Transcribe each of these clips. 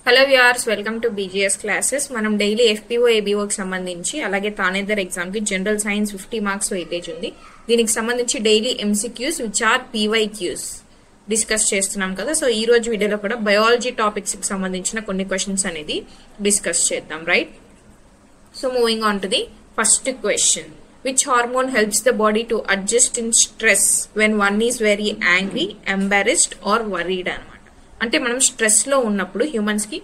Hello viewers, welcome to BGS classes. మనం daily FPO ఏబీఓకి సంబంధించి అలాగే తానేదర్ ఎగ్జామ్ కి జనరల్ సైన్స్ 50 మార్క్స్ వెయిటేజ్ ఉంది. దీనికి సంబంధించి daily MCQs which are PYQs discuss చేస్తున్నాం కదా. సో ఈ రోజు వీడియోలో కూడా బయాలజీ టాపిక్స్ కి సంబంధించిన కొన్ని క్వశ్చన్స్ అనేది డిస్కస్ చేద్దాం, right? So moving on to the first question. Which hormone helps the body to adjust in stress when one is very angry, embarrassed or worried అనమాట. అంటే మనం స్ట్రెస్ లో ఉన్నప్పుడు హ్యూమన్స్ కి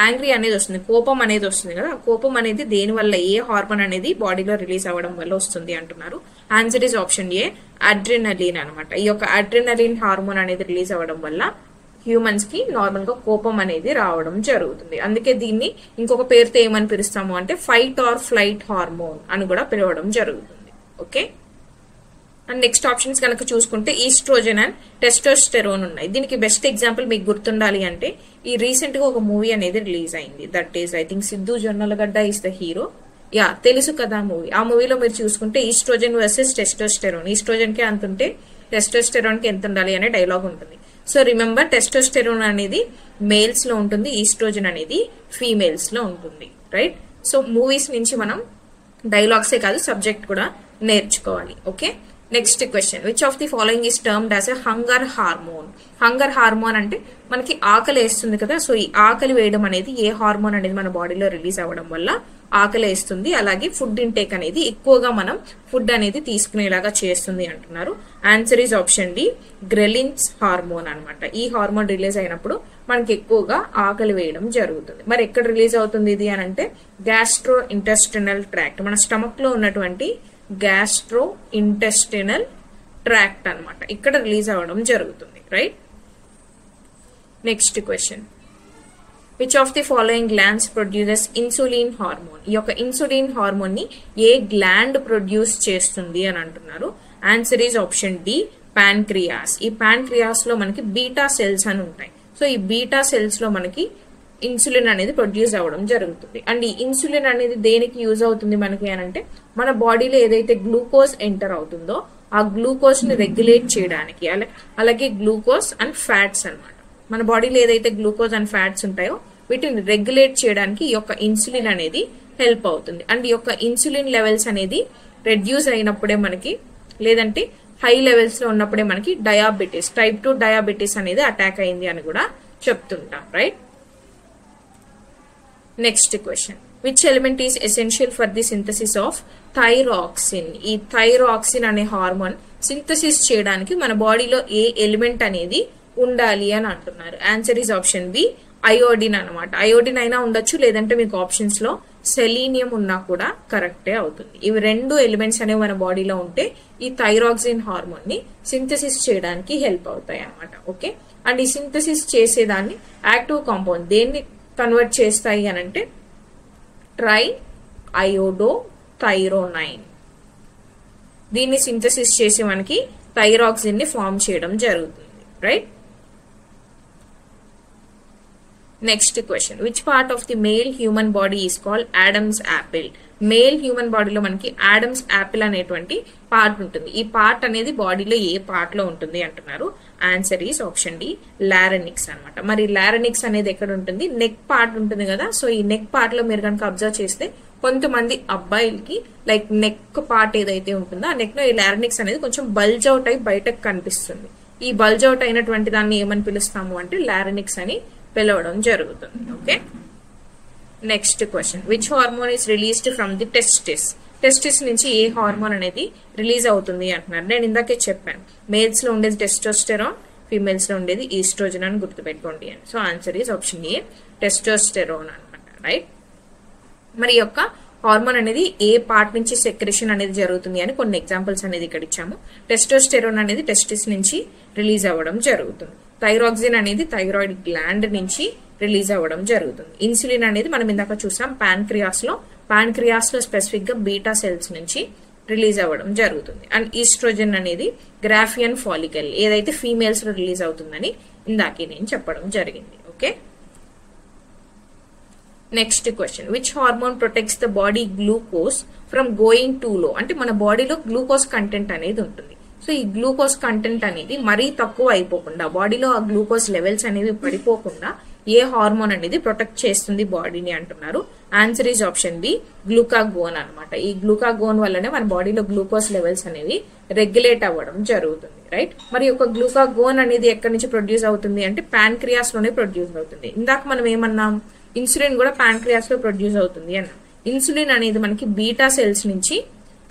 యాంగ్రీ అనేది వస్తుంది, కోపం అనేది వస్తుంది కదా. కోపం అనేది దేని వల్ల, ఏ హార్మోన్ అనేది బాడీలో రిలీజ్ అవ్వడం వల్ల వస్తుంది అంటున్నారు. Answer is option A, adrenaline అనమాట. ఈ యొక్క అడ్రినలిన్ హార్మోన్ అనేది రిలీజ్ అవ్వడం వల్ల హ్యూమన్స్ కి నార్మల్ గా కోపం అనేది రావడం జరుగుతుంది. అందుకే దీన్ని ఇంకొక పేరుతో ఏమని పిలుస్తాము అంటే ఫైట్ ఆర్ ఫ్లైట్ హార్మోన్ అని కూడా పిలవడం జరుగుతుంది. ఓకే, అండ్ నెక్స్ట్ ఆప్షన్స్ కనుక చూసుకుంటే ఈస్ట్రోజన్ అండ్ టెస్టోస్టెరోన్ ఉన్నాయి. దీనికి బెస్ట్ ఎగ్జాంపుల్ మీకు గుర్తుండాలి అంటే ఈ రీసెంట్ గా ఒక మూవీ అనేది రిలీజ్ అయింది. That is I think Siddhu Jonnalagadda is the hero. Yeah, తెలుసు కదా మూవీ. ఆ మూవీలో మీరు చూసుకుంటే ఈస్ట్రోజన్ వర్సెస్ టెస్టోస్టెరోన్, ఈస్ట్రోజన్ కి అంత ఉంటే టెస్టోస్టెరోన్ కి ఎంత ఉండాలి అనే డైలాగ్ ఉంటుంది. సో రిమెంబర్, టెస్టోస్టెరోన్ అనేది మేల్స్ లో ఉంటుంది, ఈస్ట్రోజన్ అనేది ఫీమేల్స్ లో ఉంటుంది, రైట్? సో మూవీస్ నుంచి మనం డైలాగ్సే కాదు సబ్జెక్ట్ కూడా నేర్చుకోవాలి. Okay, next question. Which of the following is termed as a hunger hormone? Hunger hormone అంటే మనకి ఆకలి వేస్తుంది కదా. సో ఈ ఆకలి వేయడం అనేది ఏ హార్మోన్ అనేది మన బాడీలో రిలీజ్ అవ్వడం వల్ల ఆకలి వేస్తుంది, అలాగే ఫుడ్ ఇంటేక్ అనేది ఎక్కువగా మనం ఫుడ్ అనేది తీసుకునేలాగా చేస్తుంది అంటున్నారు. Answer is option D, ghrelins hormone అనమాట. ఈ హార్మోన్ రిలీజ్ అయినప్పుడు మనకి ఎక్కువగా ఆకలి వేయడం జరుగుతుంది. మరి ఎక్కడ రిలీజ్ అవుతుంది ఇది అని అంటే గ్యాస్ట్రో ఇంటెస్టినల్ ట్రాక్ట్, మన స్టమక్ లో ఉన్నటువంటి గ్యాస్ట్రో ఇంటెస్టినల్ ట్రాక్ట్ అనమాట, ఇక్కడ రిలీజ్ అవ్వడం జరుగుతుంది, right? Next question. Which of the following glands produces insulin hormone? ఈ యొక్క ఇన్సులిన్ హార్మోన్ ని ఏ గ్లాండ్ ప్రొడ్యూస్ చేస్తుంది అని అంటున్నారు. Answer is option D, pancreas. ఈ ప్యాన్క్రియాస్ లో మనకి బీటా సెల్స్ అని ఉంటాయి. సో ఈ బీటా సెల్స్ లో మనకి ఇన్సులిన్ అనేది ప్రొడ్యూస్ అవ్వడం జరుగుతుంది. అండ్ ఈ ఇన్సులిన్ అనేది దేనికి యూజ్ అవుతుంది మనకి అని అంటే మన బాడీలో ఏదైతే గ్లూకోజ్ ఎంటర్ అవుతుందో ఆ గ్లూకోజ్ ని రెగ్యులేట్ చేయడానికి, అలాగే గ్లూకోజ్ అండ్ ఫ్యాట్స్ అనమాట. మన బాడీలో ఏదైతే గ్లూకోజ్ అండ్ ఫ్యాట్స్ ఉంటాయో వీటిని రెగ్యులేట్ చేయడానికి ఈ యొక్క ఇన్సులిన్ అనేది హెల్ప్ అవుతుంది. అండ్ ఈ యొక్క ఇన్సులిన్ లెవెల్స్ అనేది రెడ్యూస్ అయినప్పుడే మనకి, లేదంటే హై లెవెల్స్ లో ఉన్నప్పుడే మనకి డయాబెటీస్, టైప్ 2 డయాబెటీస్ అనేది అటాక్ అయింది అని కూడా చెప్తుంటాం, right? Next question. Which element is essential for the synthesis of thyroxine? ఈ థైరాక్సిన్ అనే హార్మోన్ సింథసిస్ చేయడానికి మన బాడీలో ఏ ఎలిమెంట్ అనేది ఉండాలి అని అంటున్నారు. Answer is option B, iodine అనమాట. అయోడిన్ అయినా ఉండొచ్చు, లేదంటే మీకు ఆప్షన్స్ లో సెలీనియం ఉన్నా కూడా కరెక్టే అవుతుంది. ఇవి రెండు ఎలిమెంట్స్ అనేవి మన బాడీలో ఉంటే ఈ థైరాక్సిన్ హార్మోన్ ని సింథసిస్ చేయడానికి హెల్ప్ అవుతాయి అనమాట. ఓకే, అండ్ ఈ సింథసిస్ చేసేదాన్ని యాక్టివ్ కాంపౌండ్ దేన్ని కన్వర్ట్ చేస్తాయి అని అంటే ట్రై అయోడో థైరోనైన్. దీన్ని సింథసిస్ చేసి మనకి థైరాక్సిన్ ని ఫామ్ చేయడం జరుగుతుంది, right? Next question. Which part of the male human body is called Adams Apple? Male human బాడీలో మనకి ఆడమ్స్ యాపిల్ అనేటువంటి పార్ట్ ఉంటుంది. ఈ పార్ట్ అనేది బాడీలో ఏ పార్ట్ లో ఉంటుంది అంటున్నారు. ఆన్సర్ ఈస్ ఆప్షన్ డి, లారెనిక్స్ అనమాట. మరి లారెనిక్స్ అనేది ఎక్కడ ఉంటుంది? నెక్ పార్ట్ ఉంటుంది కదా. సో ఈ నెక్ పార్ట్ లో మీరు కనుక అబ్జర్వ్ చేస్తే కొంతమంది అబ్బాయిలకి లైక్ నెక్ పార్ట్ ఏదైతే ఉంటుందో ఆ నెక్ లో ఈ లారెనిక్స్ అనేది కొంచెం బల్జ్ అవుట్ అయి బయటకు కనిపిస్తుంది. ఈ బల్జ్ అవుట్ అయినటువంటి దాన్ని ఏమని పిలుస్తాము అంటే లారెనిక్స్ అని పిలవడం జరుగుతుంది. Okay, next question. Which hormone is released from the testis? Testis నుంచి ఏ హార్మోన్ అనేది రిలీజ్ అవుతుంది అంటున్నారు. నేను ఇందాకే చెప్పాను, మేల్స్ లో ఉండేది టెస్టోస్టెరాన్, ఫీమేల్స్ లో ఉండేది ఈస్ట్రోజన్ అని గుర్తుపెట్టుకోండి అని. So answer is option A, testosterone అనమాట, రైట్? మరి యొక్క హార్మోన్ అనేది ఏ పార్ట్ నుంచి సెక్రెషన్ అనేది జరుగుతుంది అని కొన్ని ఎగ్జాంపుల్స్ అనేది ఇక్కడ ఇచ్చాము. టెస్టోస్టెరాన్ అనేది టెస్టిస్ నుంచి రిలీజ్ అవ్వడం జరుగుతుంది. థైరాక్సిన్ అనేది థైరాయిడ్ గ్లాండ్ నుంచి రిలీజ్ అవ్వడం జరుగుతుంది. ఇన్సులిన్ అనేది మనం ఇందాక చూసాం ప్యాన్క్రియాస్ లో స్పెసిఫిక్ గా బీటా సెల్స్ నుంచి రిలీజ్ అవ్వడం జరుగుతుంది. అండ్ ఈస్ట్రోజన్ అనేది గ్రాఫియన్ ఫాలికల్ ఏదైతే ఫీమేల్స్ లో రిలీజ్ అవుతుందని ఇందాకే నేను చెప్పడం జరిగింది. Okay, next question. Which hormone protects the body glucose from going to లో? అంటే మన బాడీలో గ్లూకోజ్ కంటెంట్ అనేది ఉంటుంది. సో ఈ గ్లూకోజ్ కంటెంట్ అనేది మరీ తక్కువ అయిపోకుండా, బాడీలో ఆ గ్లూకోజ్ లెవెల్స్ అనేవి పడిపోకుండా ఏ హార్మోన్ అనేది ప్రొటెక్ట్ చేస్తుంది బాడీని అంటున్నారు. ఆన్సర్ ఈజ్ ఆప్షన్ బి గ్లూకాగోన్ అనమాట. ఈ గ్లూకాగోన్ వల్లనే మన బాడీలో గ్లూకోజ్ లెవెల్స్ అనేవి రెగ్యులేట్ అవ్వడం జరుగుతుంది, రైట్. మరి ఒక గ్లూకాగోన్ అనేది ఎక్కడి నుంచి ప్రొడ్యూస్ అవుతుంది అంటే ప్యాన్క్రియాస్ లోనే ప్రొడ్యూస్ అవుతుంది. ఇందాక మనం ఏమన్నాం, ఇన్సులిన్ కూడా ప్యాన్క్రియాస్ లో ప్రొడ్యూస్ అవుతుంది అన్నాం. ఇన్సులిన్ అనేది మనకి బీటా సెల్స్ నుంచి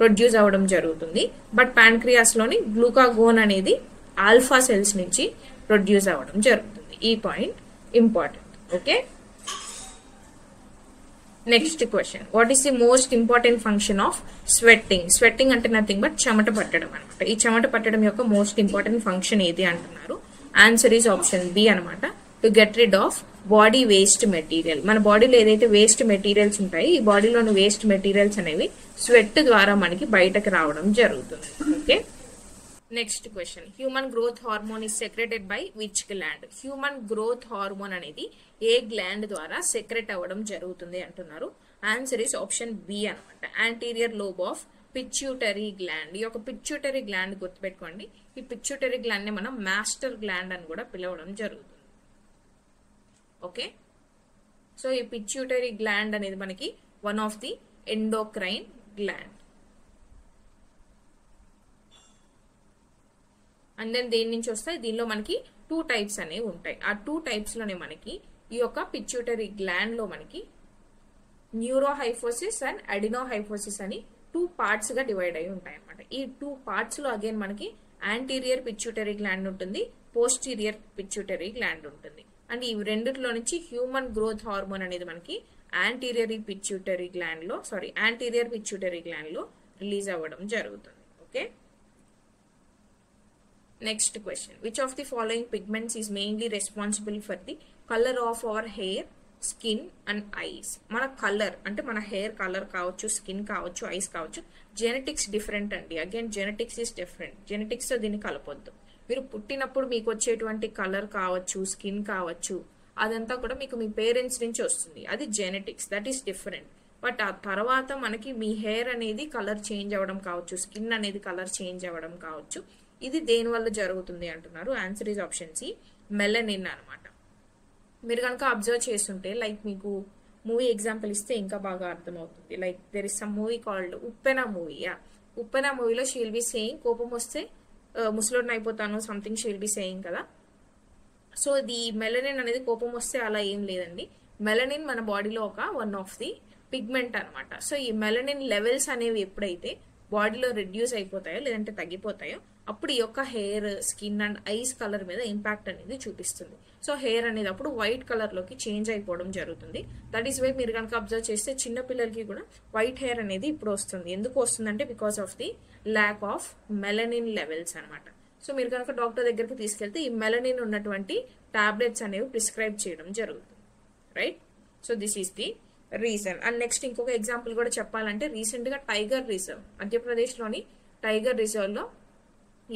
ప్రొడ్యూస్ అవ్వడం జరుగుతుంది, బట్ ప్యాన్క్రియాస్ లోని గ్లూకాగోన్ అనేది ఆల్ఫా సెల్స్ నుంచి ప్రొడ్యూస్ అవ్వడం జరుగుతుంది. ఈ point important. Okay, next question. What is the most important function of sweating? Sweating అంటే నథింగ్ బట్ చెమట పట్టడం అనమాట. ఈ చెమట పట్టడం యొక్క మోస్ట్ ఇంపార్టెంట్ ఫంక్షన్ ఏది అంటున్నారు. ఆన్సర్ ఈజ్ ఆప్షన్ బి అనమాట. To get rid of body waste material. మన బాడీలో ఏదైతే వేస్ట్ మెటీరియల్స్ ఉంటాయి, ఈ బాడీలోని వేస్ట్ మెటీరియల్స్ అనేవి స్వెట్ ద్వారా మనకి బయటకు రావడం జరుగుతుంది. Okay, next question. Human growth hormone is secreted by which gland? Human growth hormone అనేది ఏ గ్లాండ్ ద్వారా సెక్రెట్ అవ్వడం జరుగుతుంది అంటున్నారు. ఆన్సర్ ఇస్ ఆప్షన్ బి అనమాట. Anterior lobe of pituitary gland. ఈ యొక్క పిచ్యూటరీ గ్లాండ్ గుర్తుపెట్టుకోండి. ఈ పిచ్యూటరీ గ్లాండ్ ని మనం మాస్టర్ గ్లాండ్ అని కూడా పిలవడం జరుగుతుంది. ఓకే, సో ఈ పిచ్యూటరీ గ్లాండ్ అనేది మనకి one of the endocrine gland. And then దేని నుంచి వస్తాయి, దీనిలో మనకి 2 టైప్స్ అనేవి ఉంటాయి. ఆ 2 టైప్స్ లోనే మనకి ఈ యొక్క పిచ్యూటరీ గ్లాండ్ లో మనకి న్యూరోహైఫోసిస్ అండ్ అడినోహైఫోసిస్ అని 2 పార్ట్స్ గా డివైడ్ అయి ఉంటాయి అన్నమాట. ఈ 2 పార్ట్స్ లో అగైన్ మనకి యాంటీరియర్ పిచ్యూటరీ గ్లాండ్ ఉంటుంది, పోస్టీరియర్ పిచ్యూటరీ గ్లాండ్ ఉంటుంది. అండ్ ఈ రెండిట్లో నుంచి హ్యూమన్ గ్రోత్ హార్మోన్ అనేది మనకి యాంటీరియర్ పిచ్యూటరీ గ్లాండ్ లో రిలీజ్ అవ్వడం జరుగుతుంది. Okay, next question. Which of the following pigments is mainly responsible for the colour of our hair, skin and ice? మన కలర్ అంటే మన హెయిర్ కలర్ కావచ్చు, స్కిన్ కావచ్చు, ఐస్ కావచ్చు. జెనెటిక్స్ డిఫరెంట్ అండి. Again genetics is different. Genetics తో దీన్ని కలపొద్దు. మీరు పుట్టినప్పుడు మీకు వచ్చేటువంటి కలర్ కావచ్చు, స్కిన్ కావచ్చు, అదంతా కూడా మీకు మీ పేరెంట్స్ నుంచి వస్తుంది. అది genetics, that is different. But ఆ తర్వాత మనకి మీ హెయిర్ అనేది కలర్ చేంజ్ అవ్వడం కావచ్చు, స్కిన్ అనేది కలర్ చేంజ్ అవ్వడం కావచ్చు. ఇది దేని వల్ల జరుగుతుంది అంటున్నారు. Answer is option C melanin అనమాట. మీరు కనుక అబ్జర్వ్ చేస్తుంటే, లైక్ మీకు మూవీ ఎగ్జాంపుల్ ఇస్తే ఇంకా బాగా అర్థమవుతుంది. Like there is some movie called Uppena movie. Uppena మూవీలో షీ విల్ బి సేయింగ్ కోపం వస్తే ముసలోడిని అయిపోతాను something she will be saying కదా. సో ది మెలనిన్ అనేది కోపం వస్తే అలా ఏం లేదండి. మెలనిన్ మన బాడీలో ఒక వన్ ఆఫ్ ది పిగ్మెంట్ అనమాట. సో ఈ మెలనిన్ లెవెల్స్ అనేవి ఎప్పుడైతే బాడీలో రెడ్యూస్ అయిపోతాయో లేదంటే తగ్గిపోతాయో అప్పుడు ఈ యొక్క hair, skin and ice colour మీద ఇంపాక్ట్ అనేది చూపిస్తుంది. సో హెయిర్ అనేది అప్పుడు వైట్ కలర్ లోకి చేంజ్ అయిపోవడం జరుగుతుంది. దట్ ఈస్ వై మీరు కనుక అబ్జర్వ్ చేస్తే చిన్న పిల్లలకి కూడా వైట్ హెయిర్ అనేది ఇప్పుడు వస్తుంది. ఎందుకు వస్తుందంటే because of the lack of melanin levels అనమాట. సో మీరు కనుక డాక్టర్ దగ్గరికి తీసుకెళ్తే ఈ మెలనిన్ ఉన్నటువంటి టాబ్లెట్స్ అనేవి ప్రిస్క్రైబ్ చేయడం జరుగుతుంది, right. So this is the reason. And next ఇంకొక ఎగ్జాంపుల్ కూడా చెప్పాలంటే, రీసెంట్ గా టైగర్ రిజర్వ్, మధ్యప్రదేశ్ లోని టైగర్ రిజర్వ్ లో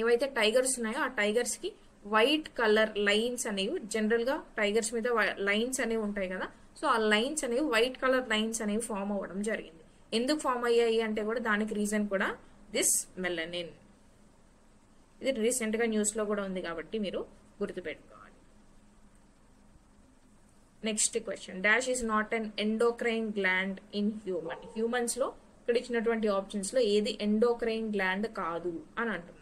ఏవైతే టైగర్స్ ఉన్నాయో ఆ టైగర్స్ కి వైట్ కలర్ లైన్స్ అనేవి, జనరల్ గా టైగర్స్ మీద లైన్స్ అనేవి ఉంటాయి కదా. సో ఆ లైన్స్ అనేవి వైట్ కలర్ లైన్స్ అనేవి ఫామ్ అవ్వడం జరిగింది. ఎందుకు ఫామ్ అయ్యాయి అంటే కూడా దానికి రీజన్ కూడా దిస్ మెలనిన్. ఇది రీసెంట్ గా న్యూస్ లో కూడా ఉంది కాబట్టి మీరు గుర్తుపెట్టుకోవాలి. Next question. Dash is not an endocrine gland in human. Humans లో ఇక్కడ ఇచ్చినటువంటి ఆప్షన్స్ లో ఏది ఎండోక్రైన్ గ్లాండ్ కాదు అని అంటున్నారు.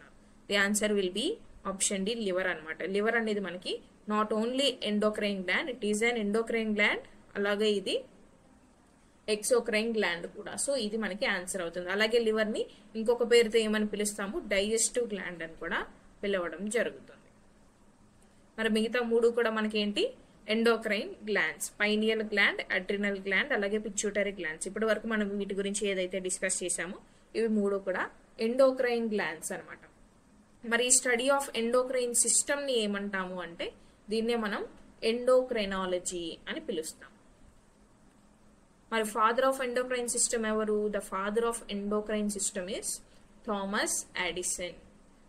The answer will be option D liver అనమాట. లివర్ అనేది మనకి not only endocrine gland, it is an endocrine gland, అలాగే ఇది ఎక్సోక్రైన్ గ్లాండ్ కూడా. సో ఇది మనకి ఆన్సర్ అవుతుంది. అలాగే లివర్ ని ఇంకొక పేరుతో ఏమని పిలుస్తాము, డైజెస్టివ్ గ్లాండ్ అని కూడా పిలవడం జరుగుతుంది. మరి మిగతా 3 కూడా మనకి ఏంటి, endocrine glands, pineal gland, adrenal gland, అలాగే పిచ్యూటరీ గ్లాండ్స్. ఇప్పటి వరకు మనం వీటి గురించి ఏదైతే డిస్కస్ చేశామో ఇవి 3 కూడా ఎండోక్రైన్ గ్లాండ్స్ అనమాట. మరి ఈ స్టడీ ఆఫ్ ఎండోక్రైన్ సిస్టమ్ ని ఏమంటాము అంటే దీన్నే మనం ఎండోక్రైనాలజీ అని పిలుస్తాం. మరి ఫాదర్ ఆఫ్ ఎండోక్రైన్ సిస్టమ్ ఎవరు? The father of endocrine system is Thomas Edison.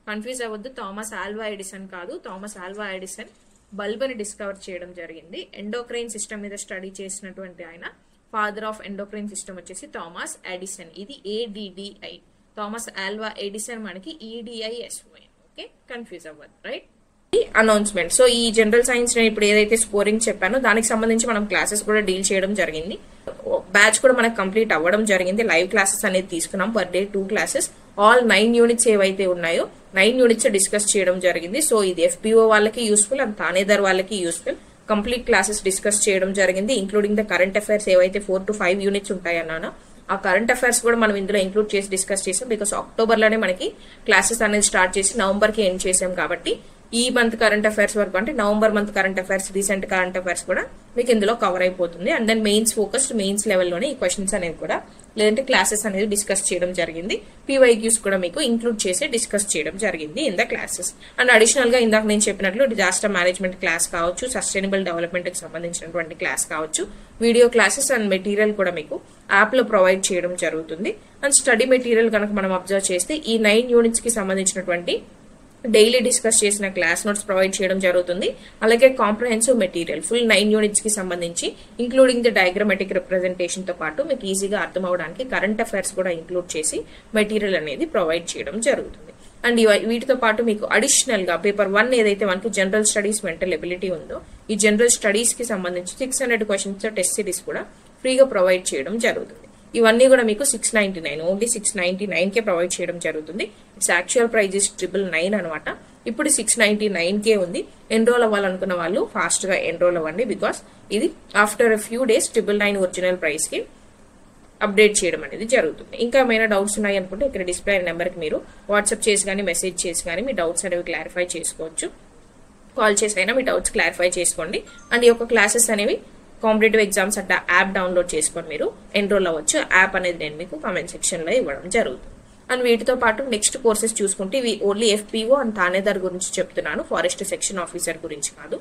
Confuse అవ్వద్దు, థామస్ ఆల్వా ఎడిసన్ కాదు. థామస్ ఆల్వా ఎడిసన్ బల్బ్ ని డిస్కవర్ చేయడం జరిగింది. ఎండోక్రైన్ సిస్టమ్ మీద స్టడీ చేసినటువంటి ఆయన ఫాదర్ ఆఫ్ ఎండోక్రైన్ సిస్టమ్ వచ్చేసి థామస్ ఎడిసన్. ఇది ADDI. థామస్ ఆల్వా ఎడిసన్ మనకి EDISON. ఓకే, కన్ఫ్యూజ్ అవ్వద్దు, రైట్. అనౌన్స్మెంట్. సో ఈ జనరల్ సైన్స్ నేను ఇప్పుడు ఏదైతే స్కోరింగ్ చెప్పానో దానికి సంబంధించి మనం క్లాసెస్ కూడా డీల్ చేయడం జరిగింది. బ్యాచ్ కూడా మనకు కంప్లీట్ అవ్వడం జరిగింది. లైవ్ క్లాసెస్ అనేది తీసుకున్నాం, per day 2 classes. All 9 units ఏవైతే ఉన్నాయో 9 యూనిట్స్ డిస్కస్ చేయడం జరిగింది. సో ఇది FPO వాళ్ళకి యూస్ఫుల్ అండ్ తానేదర్ వాళ్ళకి యూస్ఫుల్. కంప్లీట్ క్లాసెస్ డిస్కస్ చేయడం జరిగింది, ఇంక్లూడింగ్ ద కరెంట్ అఫైర్స్ ఏవైతే 4 to 5 యూనిట్స్ ఉంటాయన్నానో ఆ కరెంట్ అఫైర్స్ కూడా మనం ఇందులో ఇంక్లూడ్ చేసి డిస్కస్ చేసాం. బికాస్ అక్టోబర్ లోనే మనకి క్లాసెస్ అనేది స్టార్ట్ చేసి నవంబర్ కి ఎండ్ చేసాం కాబట్టి ఈ మంత్ కరెంట్ అఫైర్స్ వరకు అంటే November month current affairs, recent current affairs కూడా మీకు ఇందులో కవర్ అయిపోతుంది. And then mains focused, mains లెవెల్లోనే ఈ క్వశ్చన్స్ అనేది కూడా లేదంటే క్లాసెస్ అనేది డిస్కస్ చేయడం జరిగింది. PYQs కూడా మీకు ఇంక్లూడ్ చేసి డిస్కస్ చేయడం జరిగింది in the classes. And additional గా ఇందాక నేను చెప్పినట్లు డిజాస్టర్ మేనేజ్మెంట్ క్లాస్ కావచ్చు, సస్టైనబుల్ డెవలప్మెంట్ కి సంబంధించినటువంటి క్లాస్ కావచ్చు, వీడియో క్లాసెస్ అండ్ మెటీరియల్ కూడా మీకు యాప్ లో ప్రొవైడ్ చేయడం జరుగుతుంది. అండ్ స్టడీ మెటీరియల్ కనుక మనం అబ్జర్వ్ చేస్తే ఈ 9 యూనిట్స్ కి సంబంధించినటువంటి డైలీ డిస్కస్ చేసిన క్లాస్ నోట్స్ ప్రొవైడ్ చేయడం జరుగుతుంది. అలాగే కాంప్రహెన్సివ్ మెటీరియల్ ఫుల్ 9 యూనిట్స్ కి సంబంధించి ఇంక్లూడింగ్ ద డయాగ్రమాటిక్ రిప్రజెంటేషన్ తో పాటు మీకు ఈజీగా అర్థం అవడానికి కరెంట్ అఫైర్స్ కూడా ఇంక్లూడ్ చేసి మెటీరియల్ అనేది ప్రొవైడ్ చేయడం జరుగుతుంది. అండ్ వీటితో పాటు మీకు అడిషనల్ గా పేపర్ 1 ఏదైతే మనకి జనరల్ స్టడీస్ మెంటల్ ఎబిలిటీ ఉందో ఈ జనరల్ స్టడీస్ కి సంబంధించి 600 క్వశ్చన్స్ టెస్ట్ సిరీస్ కూడా ఫ్రీగా ప్రొవైడ్ చేయడం జరుగుతుంది. ఇవన్నీ కూడా మీకు 699 ఓన్లీ 699 కే ప్రొవైడ్ చేయడం జరుగుతుంది. ఇట్స్ యాక్చువల్ ప్రైజ్ ఇస్ 999 అనమాట. ఇప్పుడు 699 కే ఉంది. ఎన్రోల్ అవ్వాలనుకున్న వాళ్ళు ఫాస్ట్ గా ఎన్రోల్ అవ్వండి. బికాస్ ఇది after few days 999 original price కి అప్డేట్ చేయడం అనేది జరుగుతుంది. ఇంకా ఏమైనా డౌట్స్ ఉన్నాయి అనుకుంటే ఇక్కడ డిస్ప్లే నెంబర్ కి మీరు వాట్సాప్ చేసి కానీ మెసేజ్ చేసి కానీ మీ డౌట్స్ అనేవి క్లారిఫై చేసుకోవచ్చు. కాల్ చేసి అయినా మీ డౌట్స్ క్లారిఫై చేసుకోండి. అండ్ ఈ యొక్క క్లాసెస్ అనేవి కాంపిటేటివ్ ఎగ్జామ్స్ అంటే యాప్ డౌన్లోడ్ చేసుకొని మీరు ఎన్రోల్ అవ్వచ్చు. యాప్ అనేది నేను మీకు కామెంట్ సెక్షన్ లో ఇవ్వడం జరుగుతుంది. అండ్ వీటితో పాటు నెక్స్ట్ కోర్సెస్ చూసుకుంటే ఇవి ఓన్లీ FPO అండ్ తానేదార్ గురించి చెప్తున్నాను, ఫారెస్ట్ సెక్షన్ ఆఫీసర్ గురించి కాదు.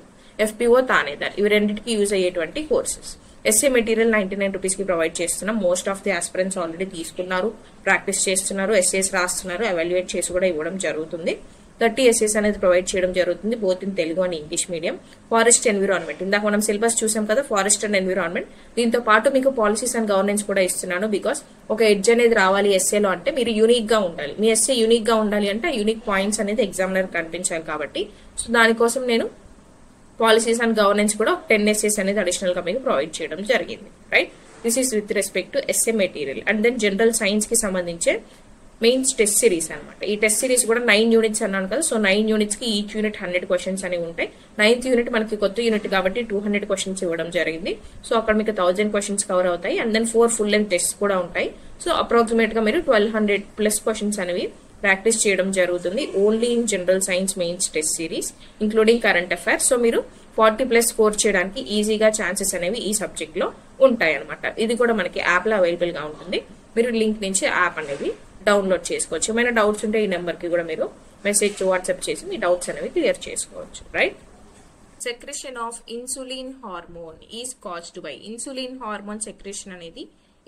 FPO, తానేదార్ ఇవి రెండింటికి యూజ్ అయ్యేటువంటి కోర్సెస్. ఎస్ఏ మెటీరియల్ 99 రూపీస్ కి ప్రొవైడ్ చేస్తున్నాం. Most of the aspirants already తీసుకున్నారు, ప్రాక్టీస్ చేస్తున్నారు, ఎస్ఏస్ రాస్తున్నారు, ఎవాల్యుయేట్ చేసి కూడా ఇవ్వడం జరుగుతుంది. 30 essays అనేది ప్రొవైడ్ చేయడం జరుగుతుంది, both in Telugu and English medium. Forest environment ఇందాక మనం సిలబస్ చూసాం కదా, ఫారెస్ట్ అండ్ ఎన్విరాన్మెంట్. దీంతో పాటు మీకు పాలసీస్ అండ్ గవర్నెన్స్ కూడా ఇస్తున్నాను. బికాస్ ఒక ఎడ్జ్ అనేది రావాలి ఎస్ఏలో అంటే మీరు యూనిక్ గా ఉండాలి. మీ ఎస్ఏ యూనిక్ గా ఉండాలి అంటే ఆ యూనిక్ పాయింట్స్ అనేది ఎగ్జామినర్ కనిపించాలి కాబట్టి సో దానికోసం నేను పాలసీస్ అండ్ గవర్నెన్స్ కూడా 10 essays అనేది అడిషనల్ గా మీకు ప్రొవైడ్ చేయడం జరిగింది. Right, this is with respect to SA material. And then general science కి సంబంధించే మెయిన్స్ టెస్ట్ సిరీస్ అనమాట. ఈ టెస్ట్ సిరీస్ కూడా 9 యూనిట్స్ అన్నాను కదా. సో 9 యూనిట్స్ కి ఈచ్ యూనిట్ 100 క్వశ్చన్స్ అనేవి ఉంటాయి. 9th యూనిట్ మనకి కొత్త యూనిట్ కాబట్టి 200 క్వశ్చన్స్ ఇవ్వడం జరిగింది. సో అక్కడ మీకు 1000 క్వశ్చన్స్ కవర్ అవుతాయి. And then 4 full length test కూడా ఉంటాయి. సో అప్రాక్సిమేట్ గా మీరు 1200+ క్వశ్చన్స్ అనేవి ప్రాక్టీస్ చేయడం జరుగుతుంది only in general science mains test series including current affairs. So మీరు 40+ స్కోర్ చేయడానికి ఈజీగా ఛాన్సెస్ అనేవి ఈ సబ్జెక్ట్ లో ఉంటాయి అనమాట. ఇది కూడా మనకి యాప్ లో అవైలబుల్ గా ఉంటుంది. మీరు లింక్ నుంచి యాప్ అనేది డౌన్లోడ్ చేసుకోవచ్చు. ఏమైనా డౌట్స్ ఉంటే ఈ నెంబర్ కి కూడా మీరు మెసేజ్ వాట్సాప్ చేసి మీ డౌట్స్ అనేవి క్లియర్ చేసుకోవచ్చు. Right, secretion of insulin hormone is caused by. Insulin hormone secretion అనేది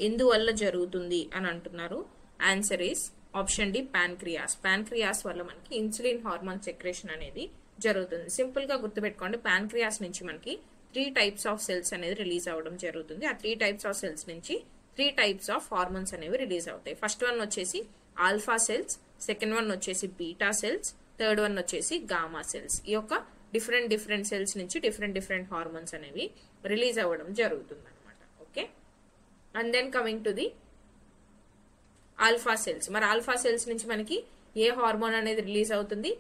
ఎందువల్ల జరుగుతుంది అని అంటున్నారు. Answer is option D, pancreas. Pancreas వల్ల మనకి ఇన్సులిన్ హార్మోన్ సెక్రెషన్ అనేది జరుగుతుంది. సింపుల్ గా గుర్తుపెట్టుకోండి, ప్యాన్క్రియాస్ నుంచి మనకి 3 types ఆఫ్ సెల్స్ అనేది రిలీజ్ అవ్వడం జరుగుతుంది. ఆ 3 types ఆఫ్ సెల్స్ నుంచి 3 types ఆఫ్ హార్మోన్స్ అనేవి రిలీజ్ అవుతాయి. ఫస్ట్ వన్ వచ్చేసి ఆల్ఫా సెల్స్, సెకండ్ వన్ వచ్చేసి బీటా సెల్స్, థర్డ్ వన్ వచ్చేసి గామా సెల్స్. ఈ యొక్క డిఫరెంట్ సెల్స్ నుంచి డిఫరెంట్ హార్మోన్స్ అనేవి రిలీజ్ అవ్వడం జరుగుతుంది అనమాట. Okay, and then coming to the alpha cells. మరి ఆల్ఫా సెల్స్ నుంచి మనకి ఏ హార్మోన్ అనేది రిలీజ్ అవుతుంది?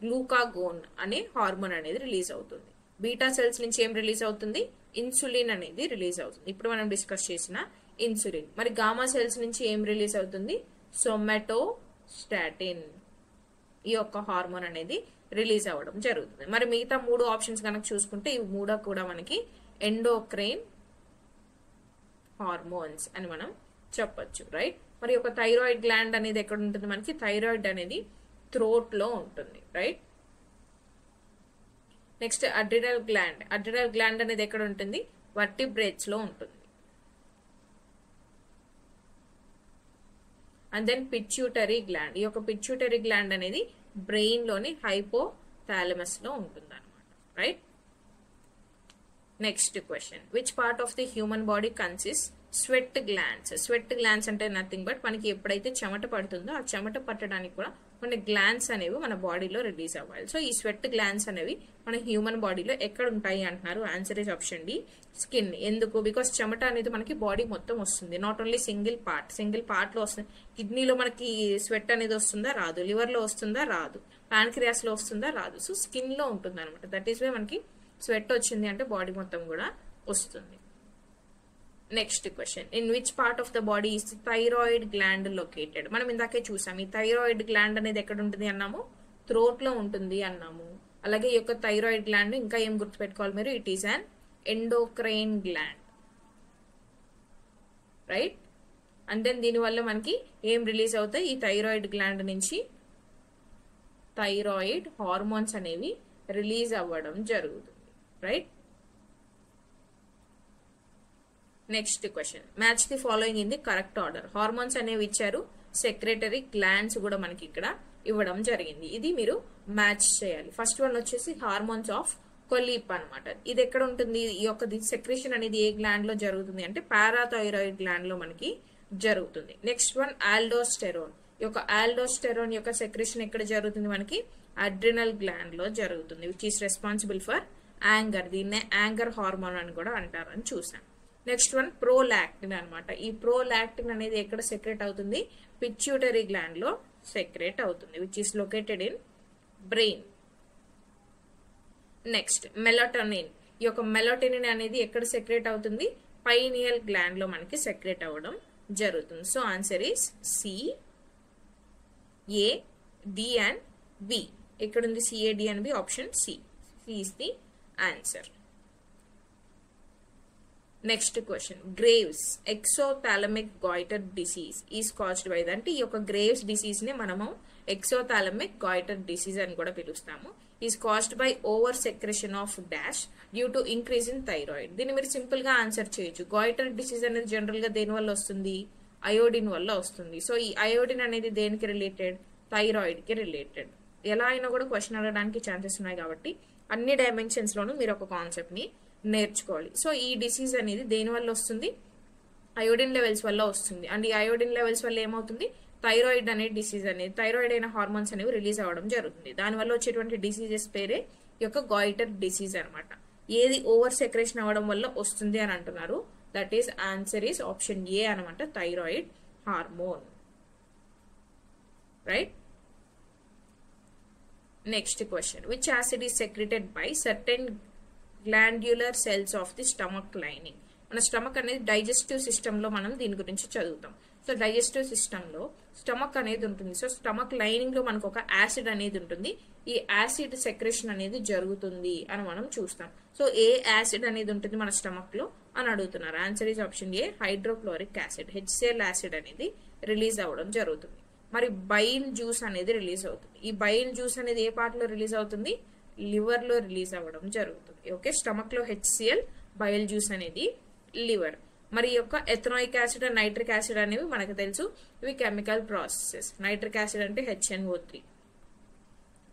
గ్లూకాగోన్ అనే హార్మోన్ అనేది రిలీజ్ అవుతుంది. బీటా సెల్స్ నుంచి ఏం రిలీజ్ అవుతుంది? ఇన్సులిన్ అనేది రిలీజ్ అవుతుంది. ఇప్పుడు మనం డిస్కస్ చేసిన ఇన్సులిన్. మరి గామా సెల్స్ నుంచి ఏం రిలీజ్ అవుతుంది? సోమాటోస్టాటిన్. ఈ యొక్క హార్మోన్ అనేది రిలీజ్ అవ్వడం జరుగుతుంది. మరి మిగతా 3 ఆప్షన్స్ కనుక చూసుకుంటే ఇవి 3 కూడా మనకి ఎండోక్రైన్ హార్మోన్స్ అని మనం చెప్పొచ్చు. రైట్, మరి ఒక థైరాయిడ్ గ్లాండ్ అనేది ఎక్కడ ఉంటుంది? మనకి థైరాయిడ్ అనేది థ్రోట్ లో ఉంటుంది. Right, next adrenal gland. Adrenal gland అనేది ఎక్కడ ఉంటుంది? వర్టిబ్రేట్స్ లో ఉంటుంది. And then pituitary gland. ఈ యొక్క పిట్యూటరీ గ్లాండ్ అనేది బ్రెయిన్ లోని హైపోథాలమస్ లో ఉంటుంది అనమాట. Right, next question, which part of the human body consist sweat glands. Sweat glands అంటే నథింగ్ బట్ మనకి ఎప్పుడైతే చెమట పడుతుందో ఆ చెమట పట్టడానికి కూడా మన గ్లాండ్స్ అనేవి మన బాడీలో రిలీజ్ అవ్వాలి. సో ఈ స్వెట్ గ్లాండ్స్ అనేవి మన హ్యూమన్ బాడీలో ఎక్కడ ఉంటాయి అంటున్నారు. Answer is option D, skin. ఎందుకు? బికాస్ చెమట అనేది మనకి బాడీ మొత్తం వస్తుంది, నాట్ ఓన్లీ సింగిల్ పార్ట్ లో వస్తుంది. కిడ్నీలో మనకి స్వెట్ అనేది వస్తుందా? రాదు. లివర్ లో వస్తుందా? రాదు. ప్యాన్క్రియాస్ లో వస్తుందా? రాదు. సో స్కిన్ లో ఉంటుంది అనమాట. దట్ ఈస్ వే మనకి స్వెట్ వచ్చింది అంటే బాడీ మొత్తం కూడా వస్తుంది. Next question, in which part of the body is thyroid gland located. మనం ఇందాకే చూసాం ఈ థైరాయిడ్ గ్లాండ్ అనేది ఎక్కడ ఉంటుంది అన్నాము, థ్రోట్ లో ఉంటుంది అన్నాము. అలాగే ఈ యొక్క థైరాయిడ్ గ్లాండ్ ఇంకా ఏం గుర్తుపెట్టుకోవాలి మీరు, it is an endocrine gland, right. And then దీనివల్ల మనకి ఏం రిలీజ్ అవుతాయి, ఈ థైరాయిడ్ గ్లాండ్ నుంచి థైరాయిడ్ హార్మోన్స్ అనేవి రిలీజ్ అవ్వడం జరుగుతుంది, right. Next question, match the following in the correct order. Hormones అనేవి ఇచ్చారు, సెక్రెటరీ గ్లాండ్స్ కూడా మనకి ఇక్కడ ఇవ్వడం జరిగింది. ఇది మీరు మ్యాచ్ చేయాలి. ఫస్ట్ వన్ వచ్చేసి హార్మోన్స్ ఆఫ్ కొలీప్ అనమాట. ఇది ఎక్కడ ఉంటుంది, ఈ యొక్క సెక్రేషన్ అనేది ఏ గ్లాండ్ లో జరుగుతుంది అంటే పారాథైరాయిడ్ గ్లాండ్ లో మనకి జరుగుతుంది. Next one aldosterone. ఈ యొక్క ఆల్డోస్టెరోన్ యొక్క సెక్రేషన్ ఎక్కడ జరుగుతుంది మనకి అడ్రినల్ గ్లాండ్ లో జరుగుతుంది, which is responsible for anger. దీన్నే యాంగర్ హార్మోన్ అని కూడా అంటారని చూసాం. నెక్స్ట్ వన్ ప్రోలాక్టిన్ అనమాట. ఈ ప్రోలాక్టిన్ అనేది ఎక్కడ సెక్రెట్ అవుతుంది, పిట్యూటరీ గ్లాండ్ లో సెక్రెట్ అవుతుంది, which is located in brain. Next melatonin. ఈ యొక్క మెలటోనిన్ అనేది ఎక్కడ సెక్రెట్ అవుతుంది, పైనియల్ గ్లాండ్ లో మనకి సెక్రెట్ అవ్వడం జరుగుతుంది. So answer is C, A, D and B. ఇక్కడ ఉంది C A D and B, option C is the answer. Next question, Graves exophthalmic goitre disease is caused by. అంటే ఈ యొక్క గ్రేవ్స్ డిసీజ్ ని మనము ఎక్సోథాలమిక్ గాయిటర్ డిసీజ్ అని కూడా పిలుస్తాము. Is caused by over secretion of dash due to increase in thyroid. దీన్ని మీరు సింపుల్ గా ఆన్సర్ చేయొచ్చు. గాయిటర్ డిసీజ్ అనేది జనరల్ గా దేని వల్ల వస్తుంది, అయోడిన్ వల్ల వస్తుంది. సో ఈ అయోడిన్ అనేది దేనికి రిలేటెడ్, థైరాయిడ్ కి రిలేటెడ్. ఎలా అయినా కూడా క్వశ్చన్ అడగడానికి ఛాన్సెస్ ఉన్నాయి కాబట్టి అన్ని డైమెన్షన్స్ లోనూ మీరు ఒక కాన్సెప్ట్ ని నేర్చుకోవాలి. సో ఈ డిసీజ్ అనేది దేని వల్ల వస్తుంది, అయోడిన్ లెవెల్స్ వల్ల వస్తుంది. అండ్ ఈ అయోడిన్ లెవెల్స్ వల్ల ఏమవుతుంది, థైరాయిడ్ అనే డిసీజ్ అనేది, థైరాయిడ్ అయిన హార్మోన్స్ అనేవి రిలీజ్ అవ్వడం జరుగుతుంది. దానివల్ల వచ్చేటువంటి డిసీజెస్ పేరే ఈ యొక్క గాయిటర్ డిసీజ్ అనమాట. ఏది ఓవర్ సెక్రేషన్ అవ్వడం వల్ల వస్తుంది అని అంటున్నారు, that is answer is option A అనమాట, thyroid hormone, right. Next question, which acid is secreted by certain glandular cells of the stomach lining. మన స్టమక్ అనేది డైజెస్టివ్ సిస్టమ్ లో మనం దీని గురించి చదువుతాం. సో డైజెస్టివ్ సిస్టమ్ లో స్టమక్ అనేది ఉంటుంది. సో స్టమక్ లైనింగ్ లో మనకు ఒక యాసిడ్ అనేది ఉంటుంది. ఈ యాసిడ్ సెక్రేషన్ అనేది జరుగుతుంది అని మనం చూస్తాం. సో ఏ యాసిడ్ అనేది ఉంటుంది మన స్టమక్ లో అని అడుగుతున్నారు. Answer is option A, hydrochloric acid, HCl acid అనేది రిలీజ్ అవ్వడం జరుగుతుంది. మరి బైల్ జ్యూస్ అనేది రిలీజ్ అవుతుంది. ఈ బైల్ జ్యూస్ అనేది ఏ పార్ట్ లో రిలీజ్ అవుతుంది, లివర్ లో రిలీజ్ అవ్వడం జరుగుతుంది. ఓకే, స్టమక్ లో HCl, బైల్ జ్యూస్ అనేది లివర్. మరి యొక్క ఎథనాయిక్ యాసిడ్ అండ్ నైట్రిక్ యాసిడ్ అనేవి మనకు తెలుసు, ఇవి కెమికల్ ప్రాసెసెస్. నైట్రిక్ యాసిడ్ అంటే HNO3,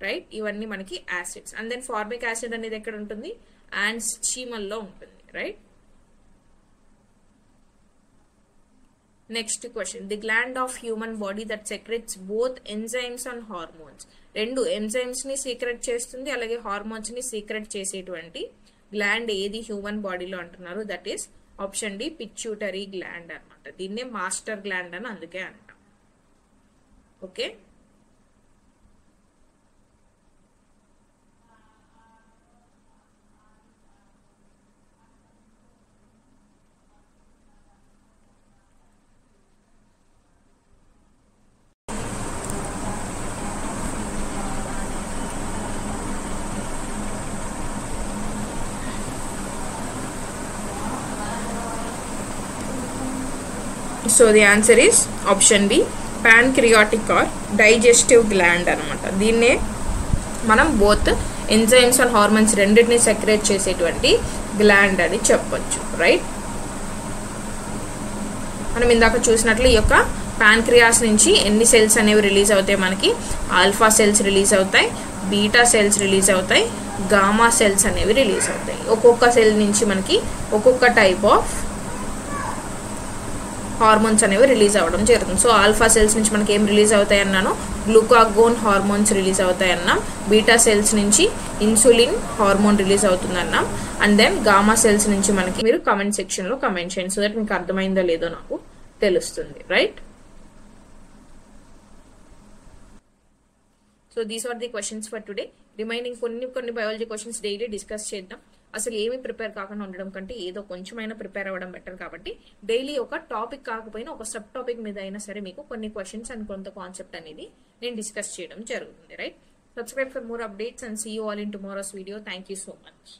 రైట్. ఇవన్నీ మనకి acids. And then formic acid అనేది ఎక్కడ ఉంటుంది, యాంట్స్ చీమల్లో ఉంటుంది, right. Next question, the gland of human body that secretes both enzymes and hormones. రెండు ఎంజైమ్స్ ని సీక్రెట్ చేస్తుంది, అలాగే హార్మోన్స్ ని సీక్రెట్ చేసేటువంటి గ్లాండ్ ఏది హ్యూమన్ బాడీలో అంటున్నారు, that is option D, pituitary gland అనమాట. దీన్నే మాస్టర్ గ్లాండ్ అని అందుకే అంటాం. Okay, so the answer is option B, pancreatic or digestive gland అనమాట. దీన్నే మనం బోత్ ఎంజైమ్స్ అండ్ హార్మోన్స్ రెండింటిని సెక్రేట్ చేసేటువంటి గ్లాండ్ అని చెప్పొచ్చు, రైట్. మనం ఇందాక చూసినట్లు ఈ యొక్క ప్యాన్క్రియాస్ నుంచి ఎన్ని సెల్స్ అనేవి రిలీజ్ అవుతాయి మనకి, ఆల్ఫా సెల్స్ రిలీజ్ అవుతాయి, బీటా సెల్స్ రిలీజ్ అవుతాయి, గామా సెల్స్ అనేవి రిలీజ్ అవుతాయి. ఒక్కొక్క సెల్ నుంచి మనకి ఒక్కొక్క టైప్ ఆఫ్ హార్మోన్స్ అనేవి రిలీజ్ అవ్వడం జరుగుతుంది. సో ఆల్ఫా సెల్స్ నుంచి మనకి ఏం రిలీజ్ అవుతాయి అన్నాను, గ్లూకాగోన్ హార్మోన్స్ రిలీజ్ అవుతాయి అన్నాం. బీటా సెల్స్ నుంచి ఇన్సులిన్ హార్మోన్ రిలీజ్ అవుతుంది అన్నాం. అండ్ దెన్ గామా సెల్స్ నుంచి మనకి మీరు కమెంట్ సెక్షన్ లో కమెంట్ చేయండి, సో దట్ మీకు అర్థమైందో లేదో నాకు తెలుస్తుంది, right? So these are the questions for today. Remaining కొన్ని బయాలజీ క్వశ్చన్స్ డైలీ డిస్కస్ చేద్దాం. అసలు ఏమి ప్రిపేర్ కాకుండా ఉండడం కంటే ఏదో కొంచెమైనా ప్రిపేర్ అవ్వడం బెటర్. కాబట్టి డైలీ ఒక టాపిక్ కాకపోయినా ఒక సబ్ టాపిక్ మీద అయినా సరే మీకు కొన్ని క్వశ్చన్స్ అండ్ కొంత కాన్సెప్ట్ అనేది నేను డిస్కస్ చేయడం జరుగుతుంది, right? Subscribe for more updates and see you all in tomorrow's video. Thank you so much.